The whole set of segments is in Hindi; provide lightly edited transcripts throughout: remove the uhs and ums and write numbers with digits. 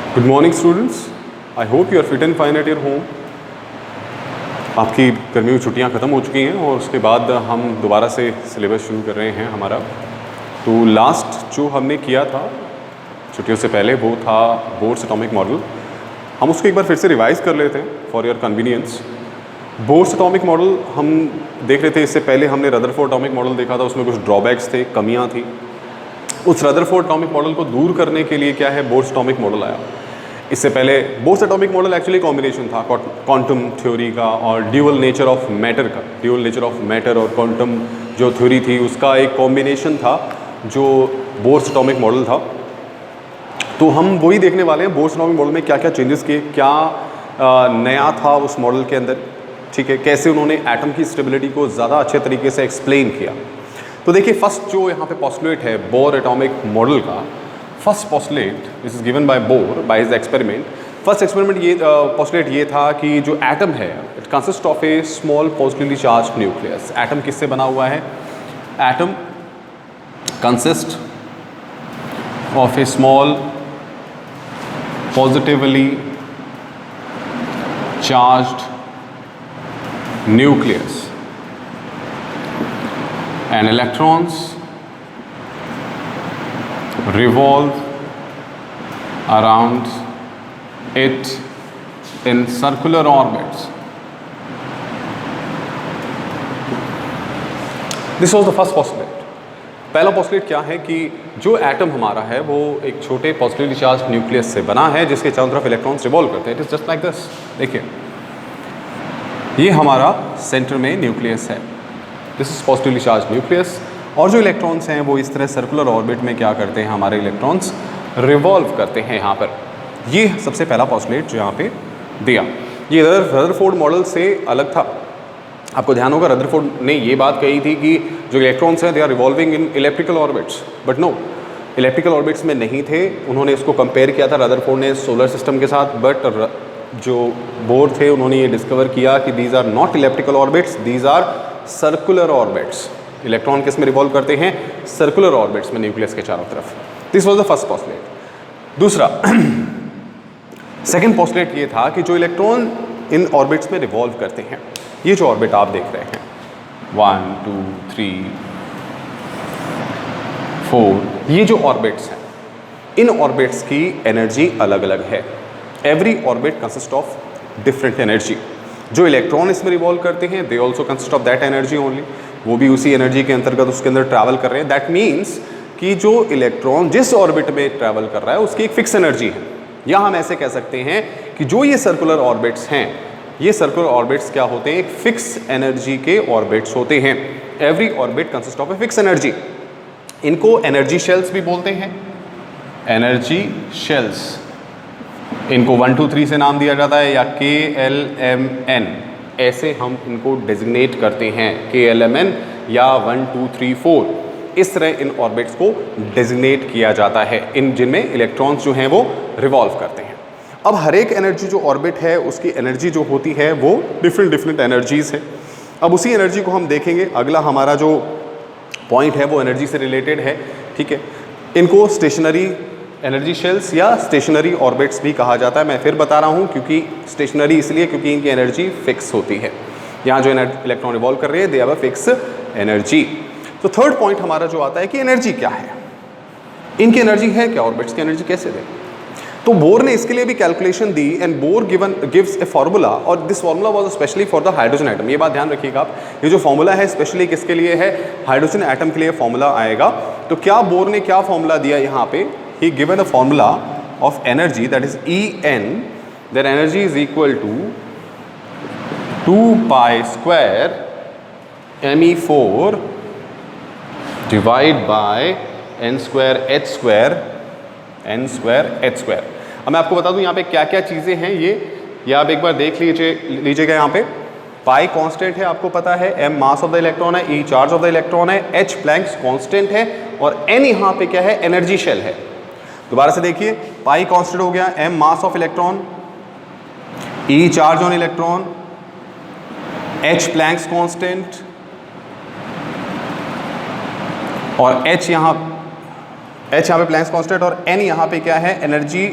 Good morning students, I hope you are fit and fine at your home. आपकी गर्मियों की छुट्टियां ख़त्म हो चुकी हैं और उसके बाद हम दोबारा से सिलेबस शुरू कर रहे हैं हमारा। तो लास्ट जो हमने किया था छुट्टियों से पहले वो था बोर्ड्स एटॉमिक मॉडल। हम उसको एक बार फिर से रिवाइज़ कर लेते हैं for your convenience. Boards atomic model हम देख रहे थे, इससे पहले हमने रदरफोर्ड एटॉमिक मॉडल देखा था, उसमें कुछ ड्रॉबैक्स थे, कमियाँ थी। उस रदरफोर्ड एटॉमिक मॉडल को दूर करने के लिए क्या है, बोर्ड्स एटॉमिक मॉडल आया। इससे पहले boards atomic model actually combination था क्वांटम थ्योरी का और ड्यूअल नेचर ऑफ मैटर का। ड्यूअल नेचर ऑफ मैटर और क्वांटम जो थ्योरी थी उसका एक कॉम्बिनेशन था जो बोर्ड्स एटॉमिक मॉडल था। तो हम वही देखने वाले हैं बोर्ड्स एटॉमिक मॉडल में क्या क्या चेंजेस किए, क्या नया था उस मॉडल के अंदर, ठीक है, कैसे उन्होंने एटम की स्टेबिलिटी को ज़्यादा अच्छे तरीके से एक्सप्लेन किया। तो देखिए फर्स्ट जो यहाँ पे पोस्टुलेट है बोर एटॉमिक मॉडल का, first postulate this is given by bore by his experiment. First experiment ये पोस्टुलेट ये था कि जो एटम है it consist of A small positively charge nucleus. Atom किससे बना हुआ है? Atom consist of A small positively charged nucleus and electrons revolve around it in circular orbits. This was the first postulate. पहला पोस्टुलेट क्या है कि जो एटम हमारा है वो एक छोटे पॉजिटिवली चार्ज न्यूक्लियस से बना है जिसके चारों तरफ इलेक्ट्रॉन्स रिवॉल्व करते हैं। It is just like this. देखिए ये हमारा सेंटर में न्यूक्लियस है, this is positively charge nucleus, और जो इलेक्ट्रॉन्स हैं वो इस तरह सर्कुलर ऑर्बिट में क्या करते हैं, हमारे इलेक्ट्रॉन्स रिवॉल्व करते हैं यहाँ पर। ये सबसे पहला पोस्टुलेट जो यहाँ पे दिया, ये रदरफोर्ड मॉडल से अलग था। आपको ध्यान होगा रदरफोर्ड ने ये बात कही थी कि जो इलेक्ट्रॉन्स हैं they are revolving in electrical orbits, but no, electrical orbits में नहीं थे। उन्होंने इसको कंपेयर किया था रदरफोर्ड ने सोलर सिस्टम के साथ, बट जो बोर थे उन्होंने ये डिस्कवर किया कि these are not electrical orbits, these are circular orbits. Electron किस में रिवॉल्व करते हैं? सर्कुलर ऑर्बिट्स में, न्यूक्लियस के चारों तरफ। This was the first postulate. दूसरा सेकंड पोस्टुलेट ये था कि जो इलेक्ट्रॉन इन ऑर्बिट्स में रिवॉल्व करते हैं, ये जो ऑर्बिट आप देख रहे हैं 1 2 3 4, ये जो ऑर्बिट्स हैं इन ऑर्बिट्स की एनर्जी अलग अलग है। Every orbit consist of different energy. जो इलेक्ट्रॉन इसमें रिवॉल्व करते हैं they also consist of that energy only, वो भी उसी एनर्जी के अंतर्गत उसके अंदर ट्रैवल कर रहे हैं। दैट मीन्स कि जो इलेक्ट्रॉन जिस ऑर्बिट में ट्रैवल कर रहा है उसकी एक फिक्स एनर्जी है। या हम ऐसे कह सकते हैं कि जो ये सर्कुलर ऑर्बिट्स हैं, ये सर्कुलर ऑर्बिट्स क्या होते हैं? एक फिक्स एनर्जी के ऑर्बिट्स होते हैं। Every orbit consist of a fix energy. इनको एनर्जी शेल्स भी बोलते हैं, एनर्जी शेल्स। इनको 1 2 3 से नाम दिया जाता है या KLMN, ऐसे हम इनको डेजिग्नेट करते हैं, KLMN या 1 2 3 4, इस तरह इन ऑर्बिट्स को डेजिग्नेट किया जाता है, इन जिनमें इलेक्ट्रॉन्स जो हैं वो रिवॉल्व करते हैं। अब हर एक एनर्जी जो ऑर्बिट है उसकी एनर्जी जो होती है वो डिफरेंट एनर्जीज़ है। अब उसी एनर्जी को हम देखेंगे। अगला हमारा जो पॉइंट है वो एनर्जी से रिलेटेड है, ठीक है। इनको स्टेशनरी एनर्जी शेल्स या स्टेशनरी ऑर्बिट्स भी कहा जाता है। मैं फिर बता रहा हूँ क्योंकि स्टेशनरी इसलिए क्योंकि इनकी एनर्जी फिक्स होती है। यहाँ जो इलेक्ट्रॉन रिवॉल्व कर रहे हैं they have a fix energy. तो थर्ड पॉइंट हमारा जो आता है कि एनर्जी क्या है, इनकी एनर्जी है क्या, ऑर्बिट्स की एनर्जी कैसे दें। तो बोर ने इसके लिए भी कैलकुलेशन दी and Bohr gives a formula, और this formula was specially for the hydrogen atom. ये बात ध्यान रखिएगा आप, ये जो फार्मूला है स्पेशली किसके लिए है? हाइड्रोजन एटम के लिए फार्मूला आएगा। तो क्या बोर ने क्या फार्मूला दिया यहाँ पे? He given a formula of energy that is En, that energy is equal to 2 pi square Me4 divide by n square h square n square h square। अब मैं आपको बता दूं यहाँ पे क्या क्या चीज़ें हैं। ये आप एक बार देख लीजिएगा। यहाँ पे पाई कांस्टेंट है, आपको पता है, m mass of the electron है, E charge of the electron है, h प्लैंक्स कांस्टेंट है, और n यहाँ पे क्या है? एनर्जी शेल है। दोबारा से देखिए, पाई कांस्टेंट हो गया, m mass of electron, E charge on electron, h Planck's constant, और h यहाँ पे प्लैंक्स कांस्टेंट, और n यहाँ पे क्या है? एनर्जी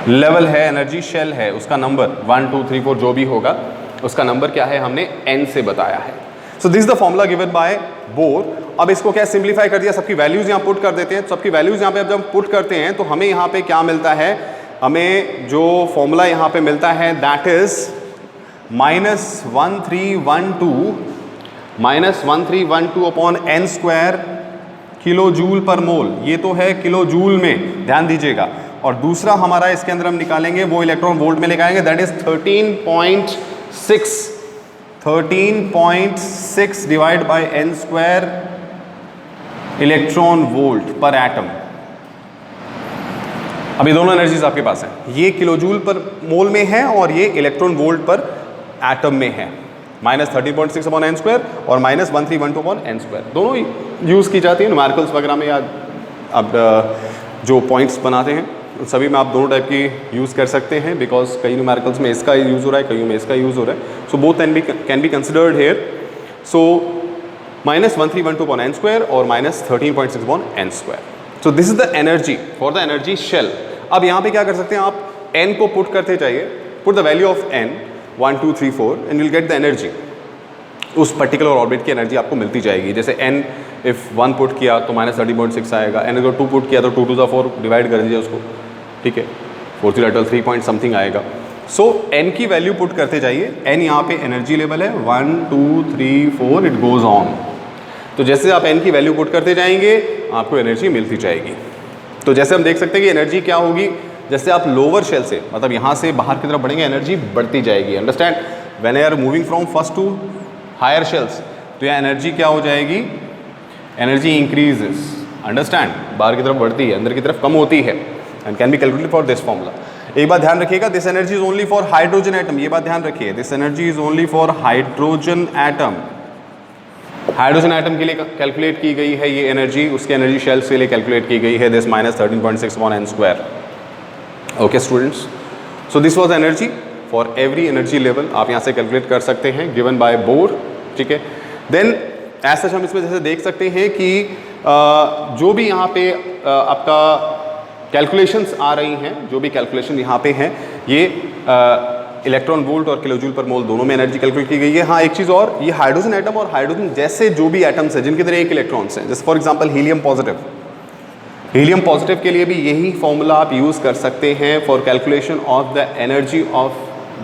लेवल है, एनर्जी शेल है, उसका नंबर 1 2 3 4 जो भी होगा उसका नंबर क्या है हमने n से बताया है। So this the formula given by bore. अब इसको क्या सिंप्लीफाई कर दिया, सबकी वैल्यूज यहाँ पुट कर देते हैं। सबकी वैल्यूज यहाँ पे अब जब पुट करते हैं तो हमें यहाँ पे क्या मिलता है, हमें जो फॉर्मूला यहाँ पे मिलता है that is -1312 upon n square kilo joule per mole. ये तो है किलो जूल में, ध्यान दीजिएगा। और दूसरा हमारा इसके अंदर हम निकालेंगे वो इलेक्ट्रॉन वोल्ट में लेके आएंगे, that is 13.6 divide by n square electron volt पर एटम। अभी दोनों एनर्जीज आपके पास हैं, ये किलो जूल पर मोल में है और ये इलेक्ट्रॉन वोल्ट पर एटम में है। -13.6 अपॉन n स्क्वायर और -1312 अपॉन n स्क्वायर, दोनों यूज़ की जाती है न्यूमेरिकल्स वगैरह में, या अब जो पॉइंट्स बनाते हैं सभी में आप दोनों टाइप की यूज़ कर सकते हैं, बिकॉज कई न्यूमेरिकल्स में इसका यूज़ हो रहा है, कईयों में इसका यूज़ हो रहा है। So both can be considered here. So -1312 upon n square और -13.6 upon n square. So this is the energy for the energy shell. अब यहाँ पे क्या कर सकते हैं आप, n को पुट करते जाइए, put the value of n 1 2 3 4 and will get the energy. उस पर्टिकुलर ऑर्बिट की एनर्जी आपको मिलती जाएगी। जैसे n इफ 1 पुट किया तो -30.6 आएगा, n अगर 2 पुट किया तो 2 to the 4 डिवाइड कर दीजिए उसको, ठीक है, 4 3 3 पॉइंट समथिंग आएगा। सो n की वैल्यू पुट करते जाइए, n यहाँ पे एनर्जी लेवल है 1 2 3 4 इट गोज ऑन। तो जैसे आप n की वैल्यू पुट करते जाएंगे आपको एनर्जी मिलती जाएगी। तो जैसे हम देख सकते हैं कि एनर्जी क्या होगी, जैसे आप लोअर शेल से मतलब यहाँ से बाहर की तरफ बढ़ेंगे एनर्जी बढ़ती जाएगी। Understand, when are moving from first to higher shells तो यह एनर्जी क्या हो जाएगी, एनर्जी इंक्रीजेस। अंडरस्टैंड, बाहर की तरफ बढ़ती है, अंदर की तरफ कम होती है, and can be calculated for this formula. एक बात ध्यान रखिएगा, this energy is only for hydrogen atom, ये बात ध्यान रखिए, this energy is only for hydrogen atom. Hydrogen atom के लिए कैलकुलेट की गई है ये एनर्जी, उसके एनर्जी शेल्स के लिए कैलकुलेट की गई है, this -13.6 upon n square. Okay students, so this was energy for every energy level, आप यहाँ से कैलकुलेट कर सकते हैं, गिवन बाय बोर, ठीक है। देन एज सच हम इसमें जैसे देख सकते हैं कि जो भी यहाँ पे आपका कैलकुलेशंस आ रही हैं, जो भी कैलकुलेशन यहाँ पे हैं, ये इलेक्ट्रॉन वोल्ट और किलो जूल पर मोल दोनों में एनर्जी कैलकुलेट की गई है। हाँ, एक चीज़ और, ये हाइड्रोजन एटम और हाइड्रोजन जैसे जो भी एटम्स हैं जिनके अंदर एक इलेक्ट्रॉन्स हैं, जैसे for example helium positive, helium positive के लिए भी यही फॉर्मूला आप यूज़ कर सकते हैं for calculation of the energy of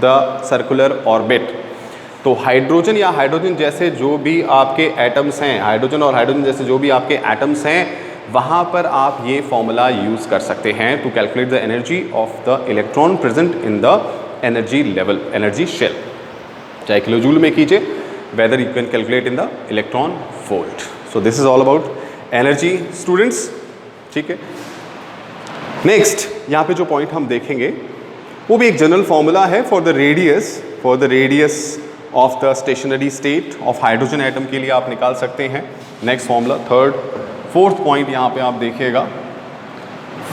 the circular orbit. तो हाइड्रोजन या हाइड्रोजन जैसे जो भी आपके एटम्स हैं, हाइड्रोजन और हाइड्रोजन जैसे जो भी आपके एटम्स हैं, वहाँ पर आप ये फॉर्मूला यूज़ कर सकते हैं to calculate the energy of the electron present in the energy level, energy shell, चाहे किलो जूल में कीजिए, whether you can calculate in the electron volt. So this is all about energy students, ठीक है। नेक्स्ट यहाँ पे जो पॉइंट हम देखेंगे वो भी एक जनरल फॉर्मूला है for the radius of the stationery state of hydrogen atom के लिए आप निकाल सकते हैं। नेक्स्ट फॉर्मूला, फोर्थ पॉइंट यहाँ पे आप देखिएगा,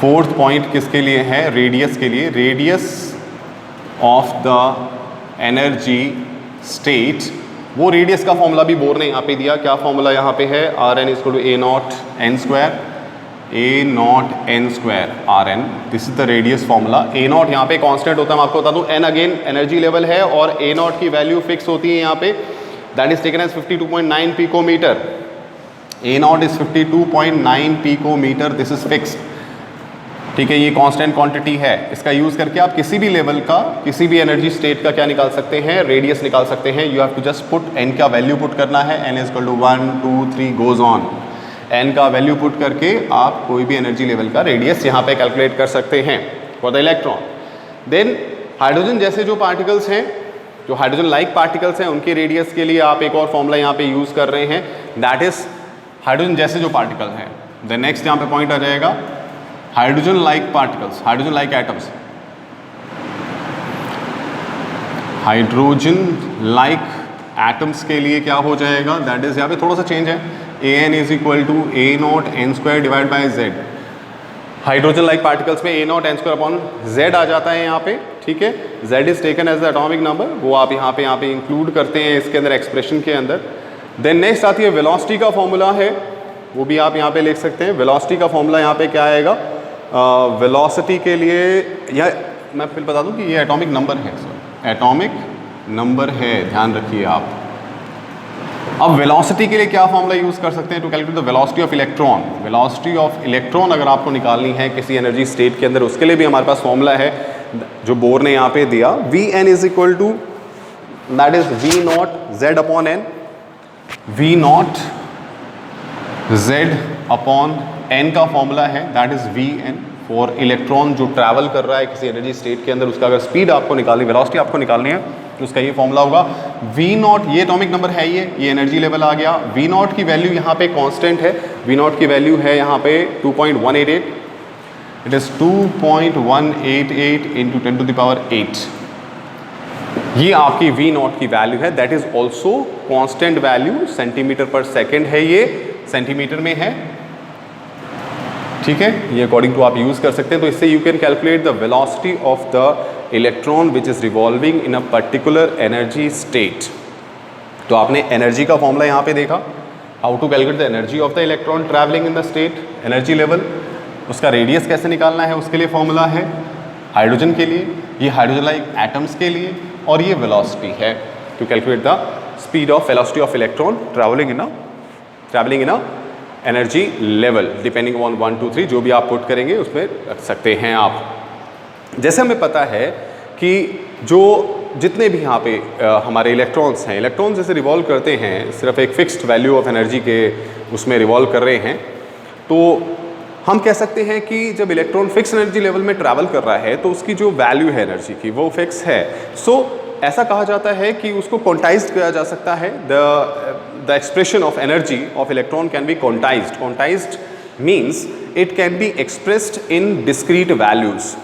फोर्थ पॉइंट किसके लिए है, रेडियस के लिए, radius of the energy state. वो रेडियस का फॉर्मूला भी बोर ने यहाँ पे दिया, क्या फॉर्मूला यहाँ पे है, Rn is equal to A0 n square Rn, this is the radius formula. A0 यहाँ पे कांस्टेंट होता है, मैं आपको बता दूं, n अगेन एनर्जी लेवल है और A0 की वैल्यू फिक्स होती है यहाँ पे, that is taken as 52.9 picometre. A0 is 52.9 picometre, this is fixed, ठीक है, ये कांस्टेंट क्वांटिटी है। इसका यूज़ करके आप किसी भी लेवल का, किसी भी एनर्जी स्टेट का क्या निकाल सकते हैं, रेडियस निकाल सकते हैं। You have to just put n का वैल्यू पुट करना है, n is equal to 1 2 3 goes on. n का वैल्यू पुट करके आप कोई भी एनर्जी लेवल का रेडियस यहाँ पे कैलकुलेट कर सकते हैं for the electron. Then hydrogen जैसे जो पार्टिकल्स हैं, जो हाइड्रोजन लाइक पार्टिकल्स हैं, उनके रेडियस के लिए आप एक और फॉर्मूला यहाँ पे यूज़ कर रहे हैं, दैट इज हाइड्रोजन जैसे जो पार्टिकल हैं। देन नेक्स्ट यहाँ पे पॉइंट आ जाएगा hydrogen like particles, hydrogen like atoms, hydrogen like atoms के लिए क्या हो जाएगा, दैट इज यहाँ पे थोड़ा सा चेंज है, an is equal to A0 n square divide by z। Hydrogen like particles में A0 n square upon z आ जाता है यहाँ पे, ठीक है। z is taken as the atomic number, वो आप यहाँ पे इंक्लूड करते हैं इसके अंदर, एक्सप्रेशन के अंदर। देन नेक्स्ट आती है वेलोसिटी का फॉर्मूला है, वो भी आप यहाँ पे लिख सकते हैं। वेलोसिटी का फॉर्मूला यहाँ पे क्या आएगा, वेलोसिटी के लिए, या मैं फिर बता दूं कि ये एटॉमिक नंबर है, सर एटॉमिक नंबर है, ध्यान रखिए आप। अब वेलोसिटी के लिए क्या फॉर्मूला यूज़ कर सकते हैं to calculate the velocity of electron. Velocity of electron अगर आपको निकालनी है किसी एनर्जी स्टेट के अंदर, उसके लिए भी हमारे पास फॉर्मूला है जो बोर ने यहाँ पे दिया, Vn is equal to that is V naught Z upon N, V naught Z upon N का फॉर्मूला है that is Vn for electron जो ट्रैवल कर रहा है किसी एनर्जी स्टेट के अंदर, उसका अगर स्पीड आपको निकालनी, वेलोसिटी आपको निकालनी है तो उसका ये फॉर्मूला होगा V नॉट, ये एटॉमिक नंबर है, ये एनर्जी लेवल आ गया। V नॉट की वैल्यू यहाँ पे कांस्टेंट है, V नॉट की वैल्यू है यहाँ पे 2.188, it is 2.188 into 10 to the power 8। ये आपकी V नॉट की वैल्यू है, that is also constant value, centimetre per second है, ये सेंटीमीटर में है, ठीक है, ये अकॉर्डिंग टू आप यूज़ कर सकते हैं। तो इससे you can calculate the velocity of the electron which is revolving in a particular energy state. तो आपने एनर्जी का फॉर्मूला यहाँ पे देखा, how to calculate the energy of the electron travelling in the state, energy level, उसका रेडियस कैसे निकालना है उसके लिए फॉर्मूला है, हाइड्रोजन के लिए, ये हाइड्रोजन लाइक एटम्स के लिए, और ये वेलोसिटी है to calculate the speed of velocity of electron travelling in a energy level, depending on 1 2 3 जो भी आप पुट करेंगे उसमें रख सकते हैं आप। जैसे हमें पता है कि जो जितने भी यहाँ पे हमारे इलेक्ट्रॉन्स हैं, इलेक्ट्रॉन जैसे रिवॉल्व करते हैं सिर्फ एक फिक्स्ड वैल्यू ऑफ एनर्जी के उसमें रिवॉल्व कर रहे हैं, तो हम कह सकते हैं कि जब इलेक्ट्रॉन फिक्स एनर्जी लेवल में ट्रैवल कर रहा है तो उसकी जो वैल्यू है एनर्जी की वो फिक्स है। सो ऐसा कहा जाता है कि उसको क्वांटाइज्ड किया जा सकता है, the expression of energy of electron can be quantized. Quantized means it can be expressed in discrete values,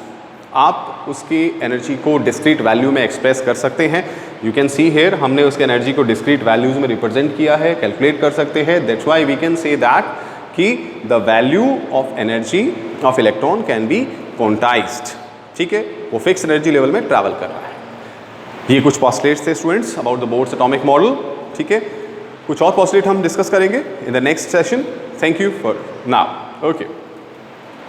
आप उसकी एनर्जी को डिस्क्रीट वैल्यू में एक्सप्रेस कर सकते हैं। यू कैन सी हेयर हमने उसकी एनर्जी को डिस्क्रीट वैल्यूज़ में रिप्रेजेंट किया है, कैलकुलेट कर सकते हैं। That's why we can say that कि the value of energy of electron can be quantized, ठीक है, वो फिक्स एनर्जी लेवल में ट्रैवल कर रहा है। ये कुछ पॉस्टुलेट्स थे students about the Bohr's atomic model, ठीक है। कुछ और पॉस्टुलेट हम डिस्कस करेंगे in the next session. Thank you for now, okay.